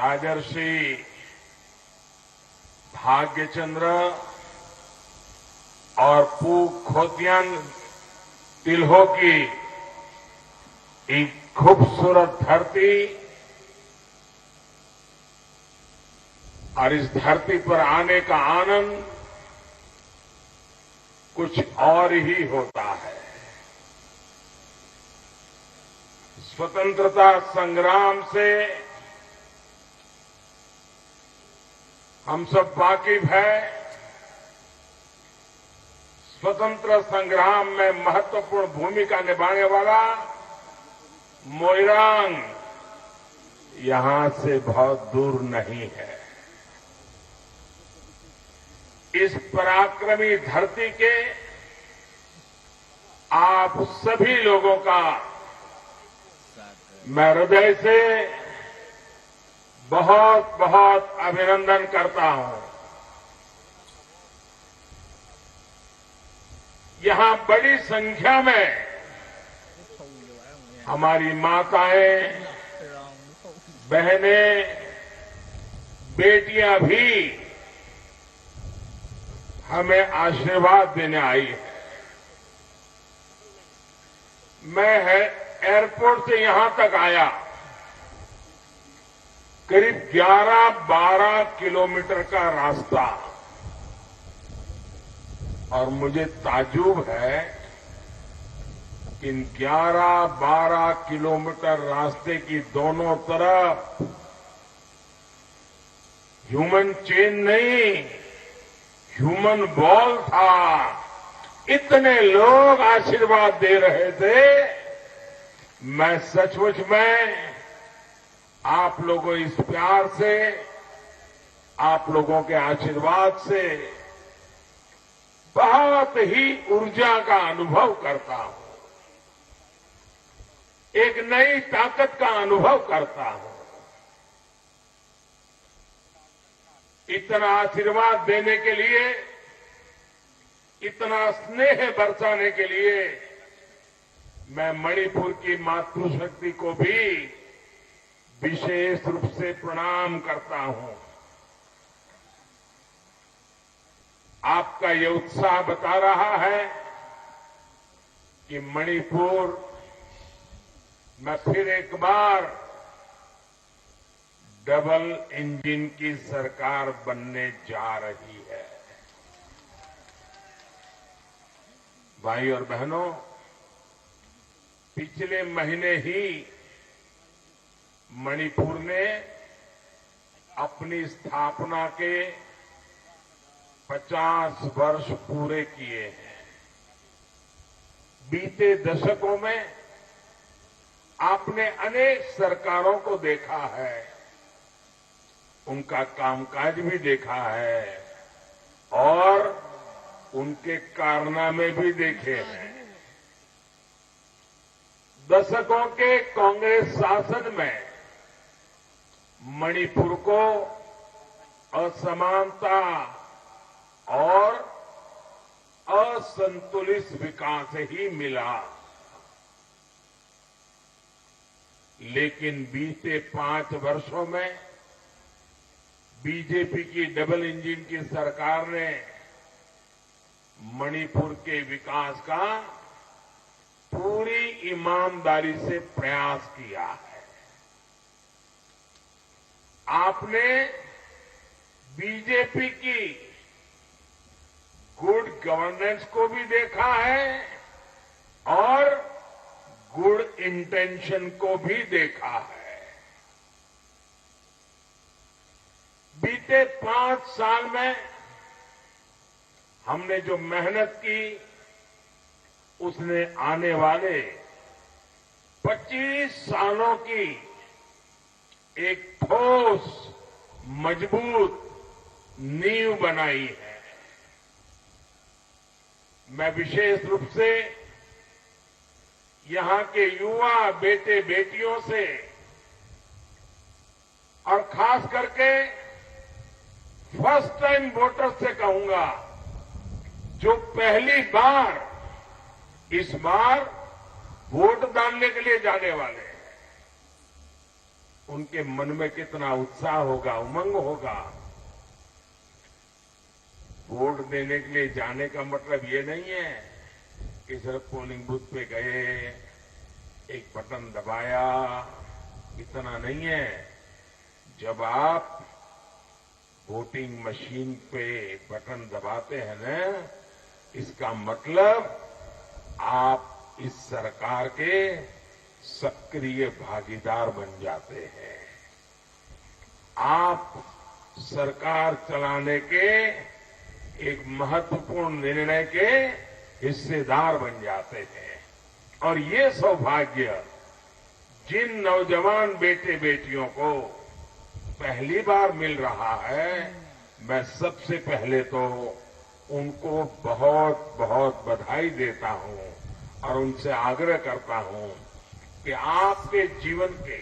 राजर्षि भाग्यचंद्र और पू खोतियान तिल्हो की एक खूबसूरत धरती और इस धरती पर आने का आनंद कुछ और ही होता है। स्वतंत्रता संग्राम से हम सब वाकिफ हैं। स्वतंत्र संग्राम में महत्वपूर्ण भूमिका निभाने वाला मोइरांग यहां से बहुत दूर नहीं है। इस पराक्रमी धरती के आप सभी लोगों का मैं हृदय से बहुत बहुत अभिनंदन करता हूं। यहां बड़ी संख्या में हमारी माताएं, बहनें, बेटियां भी हमें आशीर्वाद देने आई है। मैं एयरपोर्ट से यहां तक आया, करीब 11-12 किलोमीटर का रास्ता, और मुझे ताज्जुब है कि इन 11-12 किलोमीटर रास्ते की दोनों तरफ ह्यूमन चेन नहीं, ह्यूमन बॉल था। इतने लोग आशीर्वाद दे रहे थे। मैं सचमुच में आप लोगों इस प्यार से, आप लोगों के आशीर्वाद से बहुत ही ऊर्जा का अनुभव करता हूं, एक नई ताकत का अनुभव करता हूं। इतना आशीर्वाद देने के लिए, इतना स्नेह बरसाने के लिए मैं मणिपुर की मातृशक्ति को भी विशेष रूप से प्रणाम करता हूं। आपका ये उत्साह बता रहा है कि मणिपुर में फिर एक बार डबल इंजन की सरकार बनने जा रही है। भाई और बहनों, पिछले महीने ही मणिपुर ने अपनी स्थापना के 50 वर्ष पूरे किए हैं। बीते दशकों में आपने अनेक सरकारों को देखा है, उनका कामकाज भी देखा है और उनके कारनामे भी देखे हैं। दशकों के कांग्रेस शासन में मणिपुर को असमानता और असंतुलित विकास ही मिला, लेकिन बीते 5 वर्षों में बीजेपी की डबल इंजन की सरकार ने मणिपुर के विकास का पूरी ईमानदारी से प्रयास किया है। आपने बीजेपी की गुड गवर्नेंस को भी देखा है और गुड इंटेंशन को भी देखा है। बीते 5 साल में हमने जो मेहनत की, उसने आने वाले 25 सालों की एक ठोस, मजबूत नींव बनाई है। मैं विशेष रूप से यहां के युवा बेटे बेटियों से और खास करके फर्स्ट टाइम वोटर्स से कहूंगा, जो पहली बार इस बार वोट डालने के लिए जाने वाले हैं, उनके मन में कितना उत्साह होगा, उमंग होगा। वोट देने के लिए जाने का मतलब ये नहीं है कि सिर्फ पोलिंग बूथ पे गए, एक बटन दबाया, इतना नहीं है। जब आप वोटिंग मशीन पे बटन दबाते हैं ना, इसका मतलब आप इस सरकार के सक्रिय भागीदार बन जाते हैं। आप सरकार चलाने के एक महत्वपूर्ण निर्णय के हिस्सेदार बन जाते हैं। और ये सौभाग्य जिन नौजवान बेटे बेटियों को पहली बार मिल रहा है, मैं सबसे पहले तो उनको बहुत बहुत बधाई देता हूं और उनसे आग्रह करता हूं कि आपके जीवन के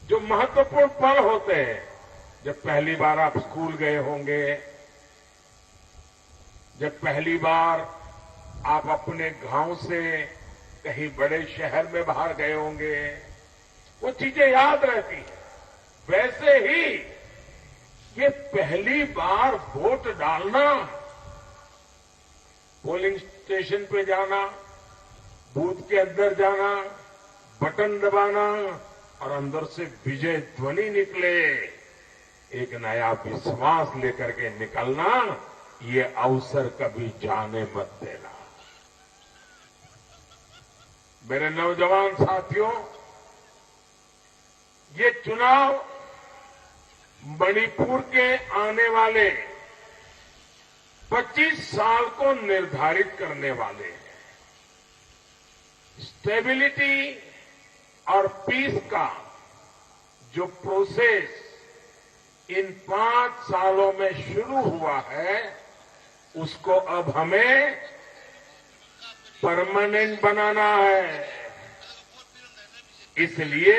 जो महत्वपूर्ण पल होते हैं, जब पहली बार आप स्कूल गए होंगे, जब पहली बार आप अपने गांव से कहीं बड़े शहर में बाहर गए होंगे, वो चीजें याद रहती हैं। वैसे ही ये पहली बार वोट डालना, पोलिंग स्टेशन पे जाना, बूथ के अंदर जाना, बटन दबाना और अंदर से विजय ध्वनि निकले, एक नया विश्वास लेकर के निकलना, ये अवसर कभी जाने मत देना। मेरे नौजवान साथियों, ये चुनाव मणिपुर के आने वाले 25 साल को निर्धारित करने वाले हैं। स्टेबिलिटी और पीस का जो प्रोसेस इन 5 सालों में शुरू हुआ है, उसको अब हमें परमानेंट बनाना है। इसलिए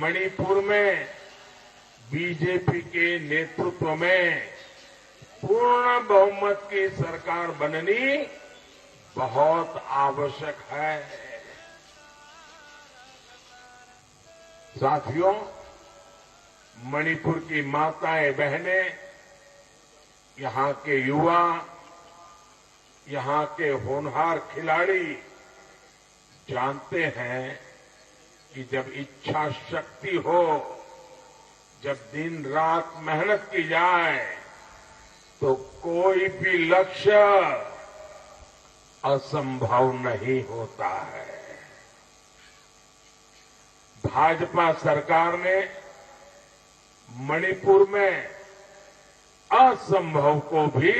मणिपुर में बीजेपी के नेतृत्व में पूर्ण बहुमत की सरकार बननी बहुत आवश्यक है। साथियों, मणिपुर की माताएं बहनें, यहां के युवा, यहां के होनहार खिलाड़ी जानते हैं कि जब इच्छा शक्ति हो, जब दिन रात मेहनत की जाए, तो कोई भी लक्ष्य असंभव नहीं होता है। भाजपा सरकार ने मणिपुर में असंभव को भी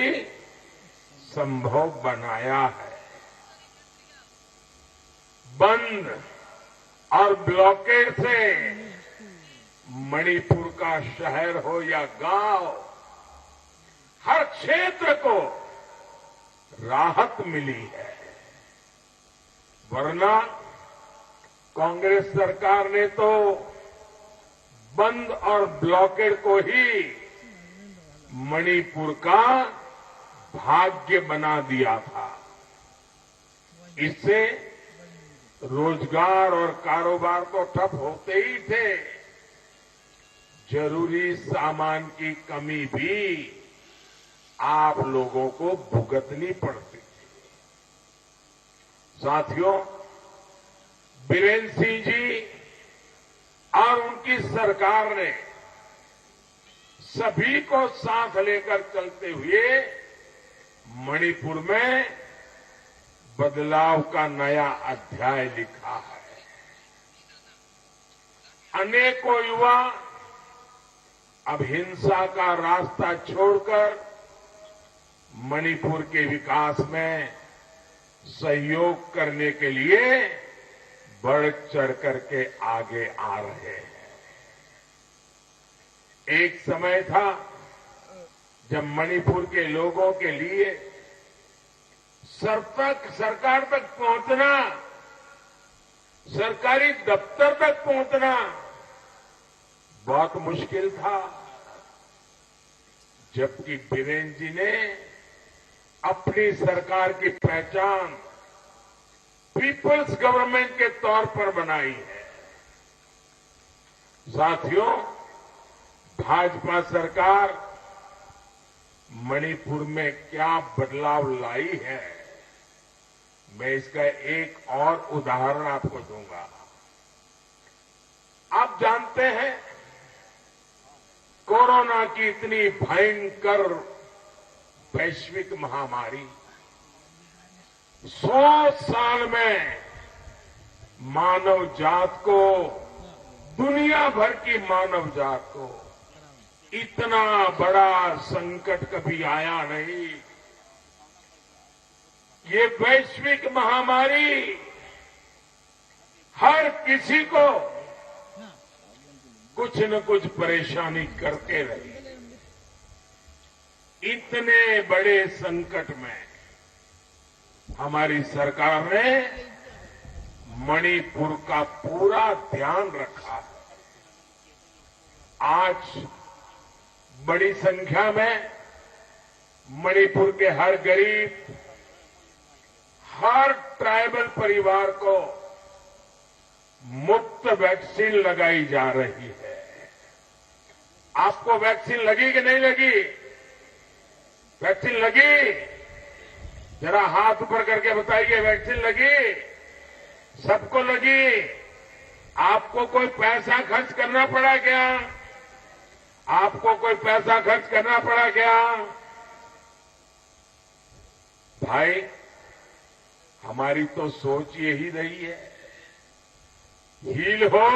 संभव बनाया है। बंद और ब्लॉकेड से मणिपुर का शहर हो या गांव, हर क्षेत्र को राहत मिली है। वरना कांग्रेस सरकार ने तो बंद और ब्लॉकेड को ही मणिपुर का भाग्य बना दिया था। इससे रोजगार और कारोबार तो ठप होते ही थे, जरूरी सामान की कमी भी आप लोगों को भुगतनी पड़ती थी। साथियों, बीरेन्द्र सिंह जी और उनकी सरकार ने सभी को साथ लेकर चलते हुए मणिपुर में बदलाव का नया अध्याय लिखा है। अनेकों युवा अब हिंसा का रास्ता छोड़कर मणिपुर के विकास में सहयोग करने के लिए बढ़ चढ़ करके आगे आ रहे हैं। एक समय था जब मणिपुर के लोगों के लिए सरकार तक पहुंचना, सरकारी दफ्तर तक पहुंचना बहुत मुश्किल था। जबकि बीरेन्द्र जी ने अपनी सरकार की पहचान पीपल्स गवर्नमेंट के तौर पर बनाई है। साथियों, भाजपा सरकार मणिपुर में क्या बदलाव लाई है, मैं इसका एक और उदाहरण आपको दूंगा। आप जानते हैं, कोरोना की इतनी भयंकर वैश्विक महामारी 100 साल में मानव जात को, दुनिया भर की मानव जात को इतना बड़ा संकट कभी आया नहीं। ये वैश्विक महामारी हर किसी को कुछ न कुछ परेशानी करते रही। इतने बड़े संकट में हमारी सरकार ने मणिपुर का पूरा ध्यान रखा है। आज बड़ी संख्या में मणिपुर के हर गरीब, हर ट्राइबल परिवार को मुफ्त वैक्सीन लगाई जा रही है। आपको वैक्सीन लगी कि नहीं लगी? वैक्सीन लगी? जरा हाथ ऊपर करके बताइए, वैक्सीन लगी? सबको लगी? आपको कोई पैसा खर्च करना पड़ा क्या? आपको कोई पैसा खर्च करना पड़ा क्या? भाई, हमारी तो सोच यही रही है, हिल हो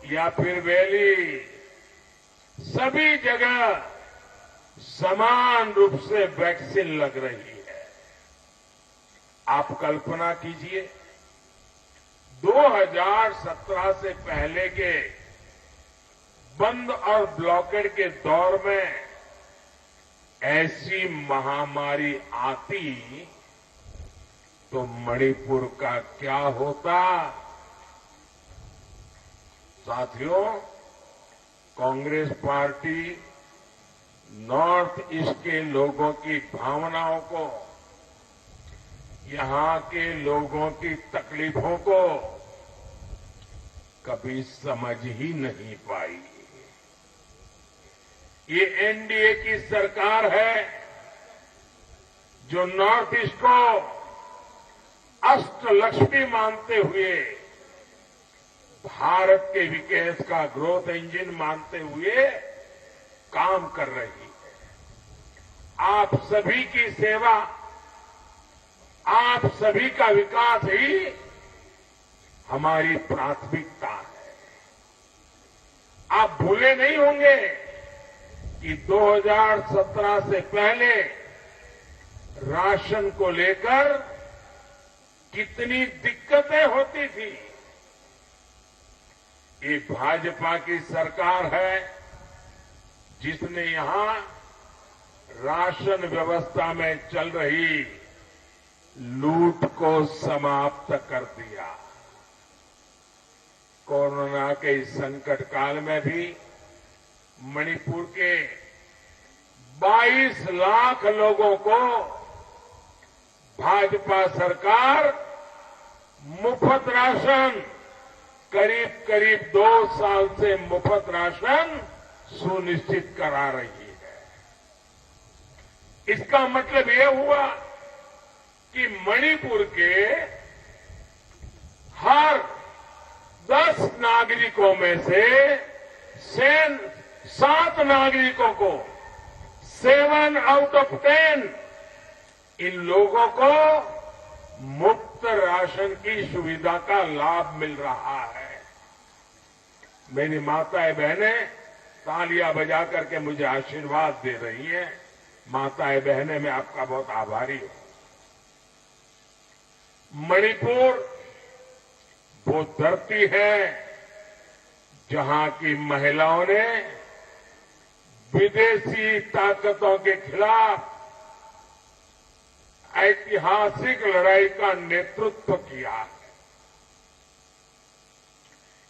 या फिर वैली, सभी जगह समान रूप से वैक्सीन लग रही है। आप कल्पना कीजिए, 2017 से पहले के बंद और ब्लॉकेड के दौर में ऐसी महामारी आती तो मणिपुर का क्या होता? साथियों, कांग्रेस पार्टी नॉर्थ ईस्ट के लोगों की भावनाओं को, यहां के लोगों की तकलीफों को कभी समझ ही नहीं पाई। ये एनडीए की सरकार है जो नॉर्थ ईस्ट को अष्टलक्ष्मी मानते हुए, भारत के विकास का ग्रोथ इंजन मानते हुए काम कर रही है। आप सभी की सेवा, आप सभी का विकास ही हमारी प्राथमिकता है। आप भूले नहीं होंगे कि 2017 से पहले राशन को लेकर कितनी दिक्कतें होती थी। ये भाजपा की सरकार है जिसने यहां राशन व्यवस्था में चल रही लूट को समाप्त कर दिया। कोरोना के इस संकट काल में भी मणिपुर के 22 लाख लोगों को भाजपा सरकार मुफ्त राशन, करीब करीब 2 साल से मुफ्त राशन सुनिश्चित करा रही है। इसका मतलब यह हुआ कि मणिपुर के हर 10 नागरिकों में से 7 नागरिकों को, 7 आउट ऑफ 10 इन लोगों को मुफ्त राशन की सुविधा का लाभ मिल रहा है। मेरी माताएं बहनें तालियां बजा करके मुझे आशीर्वाद दे रही हैं। माताएं बहनें, मैं आपका बहुत आभारी हूं। मणिपुर वो धरती है जहां की महिलाओं ने विदेशी ताकतों के खिलाफ ऐतिहासिक लड़ाई का नेतृत्व किया है।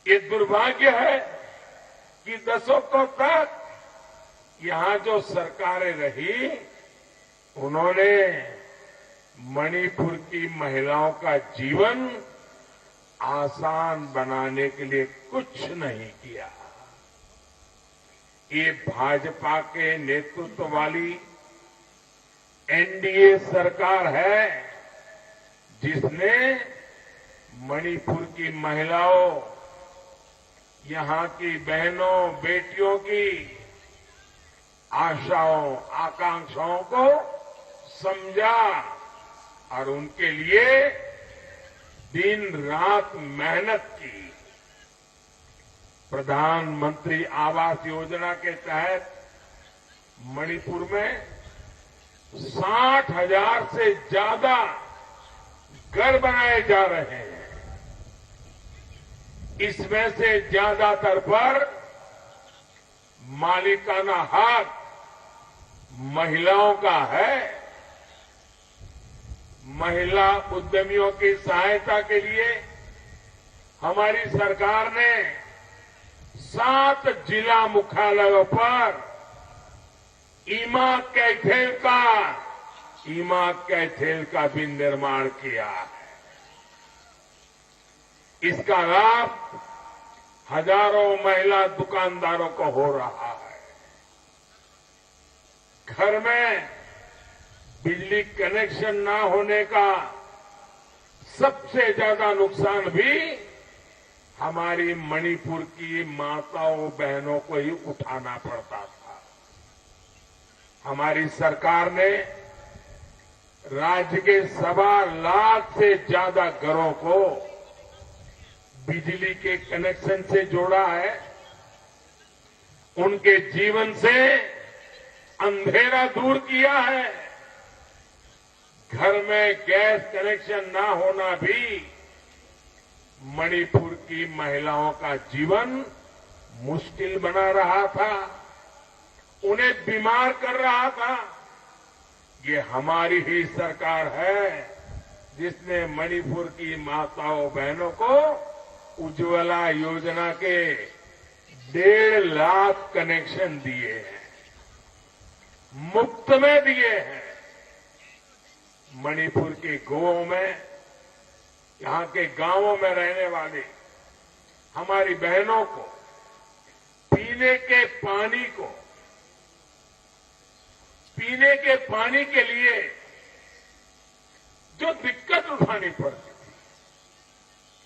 ये दुर्भाग्य है कि दशकों तक यहां जो सरकारें रही, उन्होंने मणिपुर की महिलाओं का जीवन आसान बनाने के लिए कुछ नहीं किया। ये भाजपा के नेतृत्व वाली एनडीए सरकार है जिसने मणिपुर की महिलाओं, यहां की बहनों बेटियों की आशाओं आकांक्षाओं को समझा और उनके लिए दिन रात मेहनत की। प्रधानमंत्री आवास योजना के तहत मणिपुर में 60,000 से ज्यादा घर बनाए जा रहे हैं। इसमें से ज्यादातर पर मालिकाना हक महिलाओं का है। महिला उद्यमियों की सहायता के लिए हमारी सरकार ने 7 जिला मुख्यालयों पर ईमा कैथेल का भी निर्माण किया है। इसका लाभ हजारों महिला दुकानदारों को हो रहा है। घर में बिजली कनेक्शन ना होने का सबसे ज्यादा नुकसान भी हमारी मणिपुर की माताओं बहनों को ही उठाना पड़ता था। हमारी सरकार ने राज्य के 1.25 लाख से ज्यादा घरों को बिजली के कनेक्शन से जोड़ा है। उनके जीवन से अंधेरा दूर किया है। घर में गैस कनेक्शन ना होना भी मणिपुर की महिलाओं का जीवन मुश्किल बना रहा था, उन्हें बीमार कर रहा था। ये हमारी ही सरकार है जिसने मणिपुर की माताओं बहनों को उज्ज्वला योजना के 1.5 लाख कनेक्शन दिए हैं, मुफ्त में दिए हैं। मणिपुर के गांवों में, यहां के गांवों में रहने वाले हमारी बहनों को पीने के पानी के लिए जो दिक्कत उठानी पड़ती थी,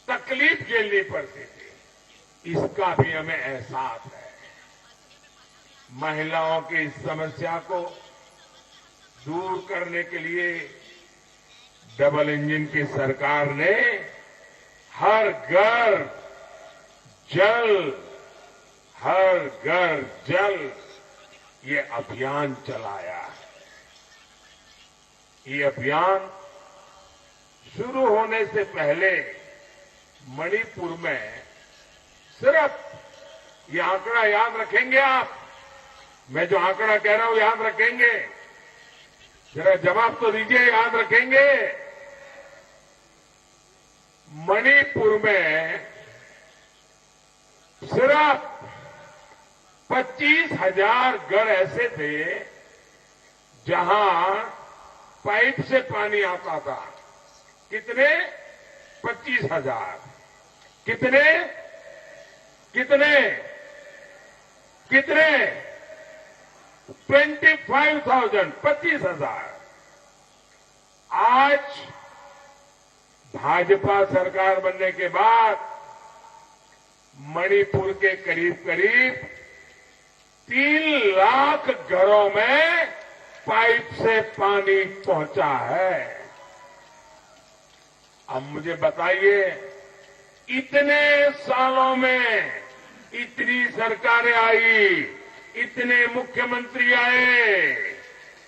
तकलीफ झेलनी पड़ती थी, इसका भी हमें एहसास है। महिलाओं की इस समस्या को दूर करने के लिए डबल इंजन की सरकार ने हर घर जल ये अभियान चलाया है। ये अभियान शुरू होने से पहले मणिपुर में सिर्फ ये आंकड़ा याद रखेंगे आप, मैं जो आंकड़ा कह रहा हूं याद रखेंगे, जरा जवाब तो दीजिए, याद रखेंगे। मणिपुर में सिर्फ 25,000 घर ऐसे थे जहां पाइप से पानी आता था। कितने? 25,000। कितने 25,000, 25,000। आज भाजपा सरकार बनने के बाद मणिपुर के करीब 3 लाख घरों में पाइप से पानी पहुंचा है। अब मुझे बताइए, इतने सालों में इतनी सरकारें आई, इतने मुख्यमंत्री आए,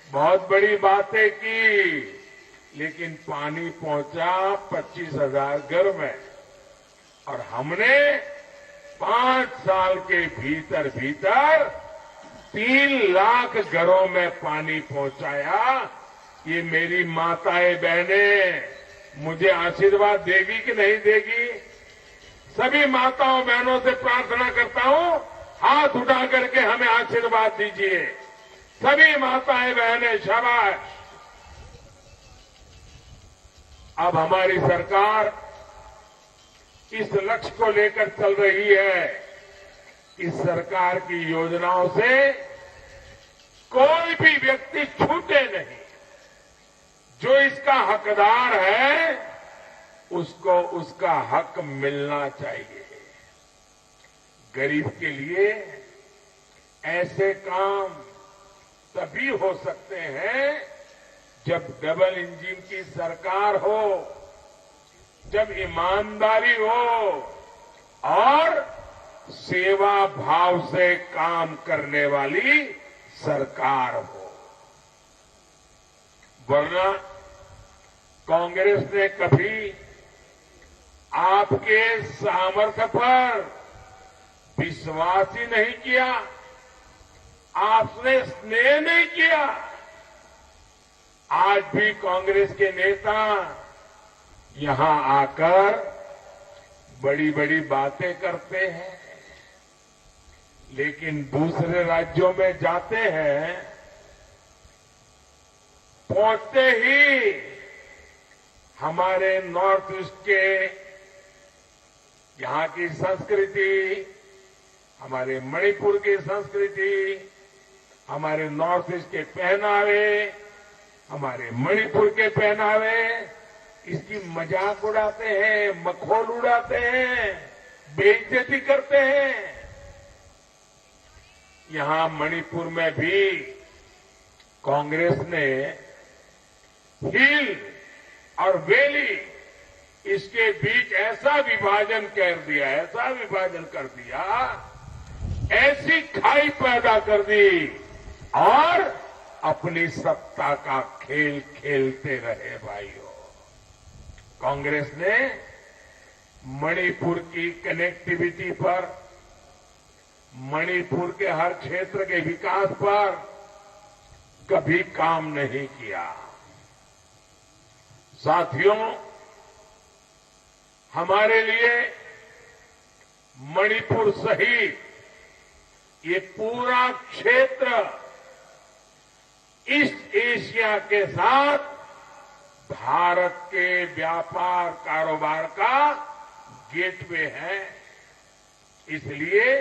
बहुत बड़ी बातें की, लेकिन पानी पहुंचा 25,000 घर में। और हमने 5 साल के भीतर 3 लाख घरों में पानी पहुंचाया। ये मेरी माताएं बहनें मुझे आशीर्वाद देगी कि नहीं देगी? सभी माताओं बहनों से प्रार्थना करता हूं, हाथ उठा करके हमें आशीर्वाद दीजिए। सभी माताएं बहनें शाबाश। अब हमारी सरकार इस लक्ष्य को लेकर चल रही है कि सरकार की योजनाओं से कोई भी व्यक्ति छूटे नहीं। जो इसका हकदार है उसको उसका हक मिलना चाहिए। गरीब के लिए ऐसे काम तभी हो सकते हैं जब डबल इंजन की सरकार हो, जब ईमानदारी हो और सेवा भाव से काम करने वाली सरकार हो। वरना कांग्रेस ने कभी आपके सामर्थ्य पर विश्वास ही नहीं किया, आपने स्नेह नहीं किया। आज भी कांग्रेस के नेता यहां आकर बड़ी बड़ी बातें करते हैं, लेकिन दूसरे राज्यों में जाते हैं, पहुंचते ही हमारे नॉर्थ ईस्ट के यहां की संस्कृति, हमारे मणिपुर की संस्कृति, हमारे नॉर्थ ईस्ट के पहनावे, हमारे मणिपुर के पहनावे, इसकी मजाक उड़ाते हैं, मखौल उड़ाते हैं, बेइज्जती करते हैं। यहां मणिपुर में भी कांग्रेस ने हिल और वैली इसके बीच ऐसा विभाजन कर दिया, ऐसा विभाजन कर दिया, ऐसी खाई पैदा कर दी और अपनी सत्ता का खेल खेलते रहे। भाइयों, कांग्रेस ने मणिपुर की कनेक्टिविटी पर, मणिपुर के हर क्षेत्र के विकास पर कभी काम नहीं किया। साथियों, हमारे लिए मणिपुर सहित ये पूरा क्षेत्र ईस्ट एशिया के साथ भारत के व्यापार कारोबार का गेटवे है। इसलिए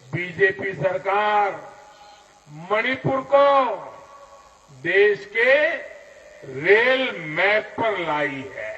बीजेपी सरकार मणिपुर को देश के रेल मैप पर लाई है।